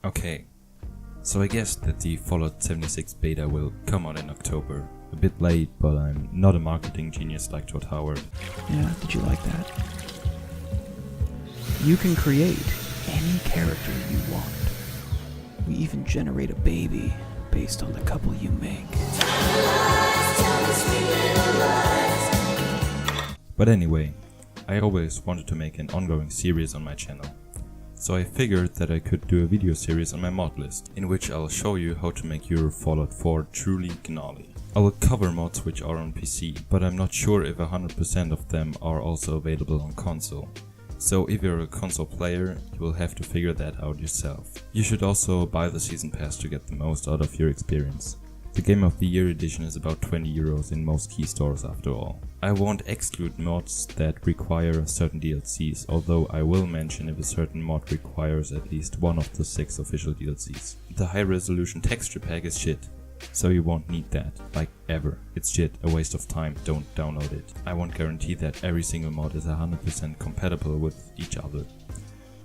Okay, so I guess that the Fallout 76 beta will come out in October. A bit late, but I'm not a marketing genius like Todd Howard. Yeah, did you like that? You can create any character you want. We even generate a baby based on the couple you make. But anyway, I always wanted to make an ongoing series on my channel. So I figured that I could do a video series on my mod list, in which I'll show you how to make your Fallout 4 truly gnarly. I will cover mods which are on PC, but I'm not sure if 100% of them are also available on console. So if you're a console player, you will have to figure that out yourself. You should also buy the season pass to get the most out of your experience. The Game of the Year edition is about 20 euros in most key stores after all. I won't exclude mods that require certain DLCs, although I will mention if a certain mod requires at least one of the 6 official DLCs. The high resolution texture pack is shit, so you won't need that, like ever. It's shit, a waste of time, don't download it. I won't guarantee that every single mod is 100% compatible with each other.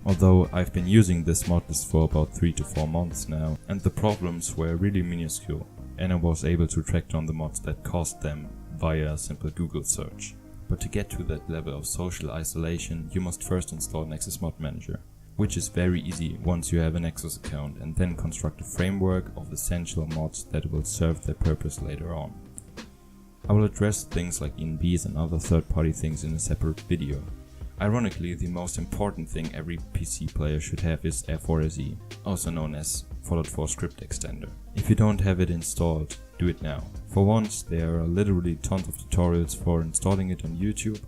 Although I've been using this mod list for about 3 to 4 months now, and the problems were really minuscule, and I was able to track down the mods that caused them via a simple Google search. But to get to that level of social isolation, you must first install Nexus Mod Manager, which is very easy once you have a Nexus account, and then construct a framework of essential mods that will serve their purpose later on. I will address things like ENBs and other third-party things in a separate video. Ironically, the most important thing every PC player should have is F4SE, also known as Fallout 4 script extender. If you don't have it installed, do it now. For once, there are literally tons of tutorials for installing it on YouTube.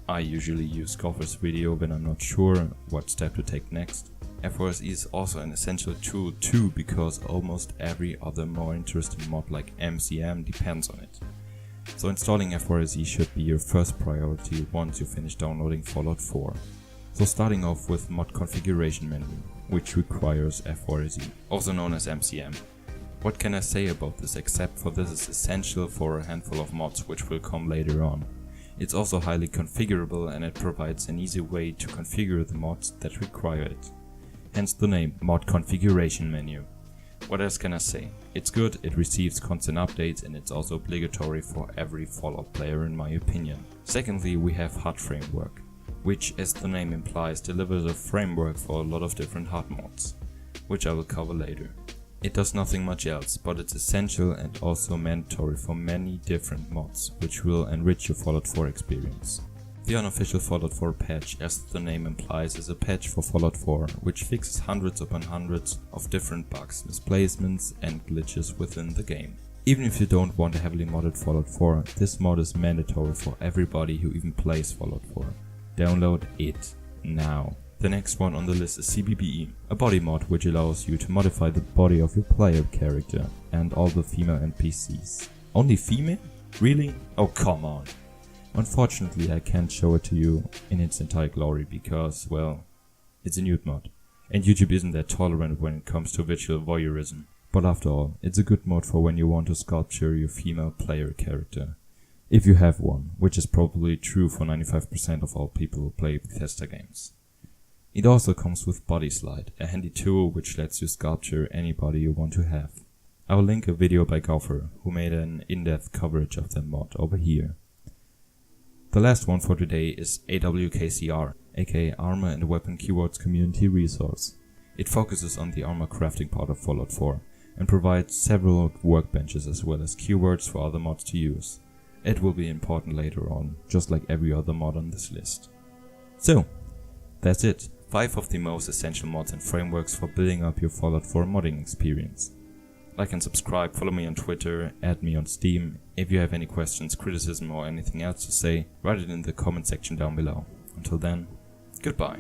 I usually use Gopher's video when I'm not sure what step to take next. F4SE is also an essential tool too, because almost every other more interesting mod like MCM depends on it. So installing F4SE should be your first priority once you finish downloading Fallout 4. So starting off with mod configuration menu, which requires F4SE, also known as MCM. What can I say about this except for this is essential for a handful of mods which will come later on. It's also highly configurable, and it provides an easy way to configure the mods that require it. Hence the name mod configuration menu. What else can I say? It's good, it receives constant updates, and it's also obligatory for every Fallout player in my opinion. Secondly, we have HUDFramework, which, as the name implies, delivers a framework for a lot of different HUD mods, which I will cover later. It does nothing much else, but it's essential and also mandatory for many different mods, which will enrich your Fallout 4 experience. The Unofficial Fallout 4 patch, as the name implies, is a patch for Fallout 4, which fixes hundreds upon hundreds of different bugs, misplacements and glitches within the game. Even if you don't want a heavily modded Fallout 4, this mod is mandatory for everybody who even plays Fallout 4. Download it now. The next one on the list is CBBE, a body mod which allows you to modify the body of your player character and all the female NPCs. Only female? Really? Oh, come on. Unfortunately, I can't show it to you in its entire glory because, well, it's a nude mod, and YouTube isn't that tolerant when it comes to visual voyeurism. But after all, it's a good mod for when you want to sculpture your female player character. If you have one, which is probably true for 95% of all people who play Bethesda games. It also comes with Body Slide, a handy tool which lets you sculpture anybody you want to have. I will link a video by Gopher, who made an in-depth coverage of the mod over here. The last one for today is AWKCR, aka Armor and Weapon Keywords Community Resource. It focuses on the armor crafting part of Fallout 4 and provides several workbenches as well as keywords for other mods to use. It will be important later on, just like every other mod on this list. So, that's it. 5 of the most essential mods and frameworks for building up your Fallout 4 modding experience. Like and subscribe, follow me on Twitter, add me on Steam. If you have any questions, criticism or anything else to say, write it in the comment section down below. Until then, goodbye.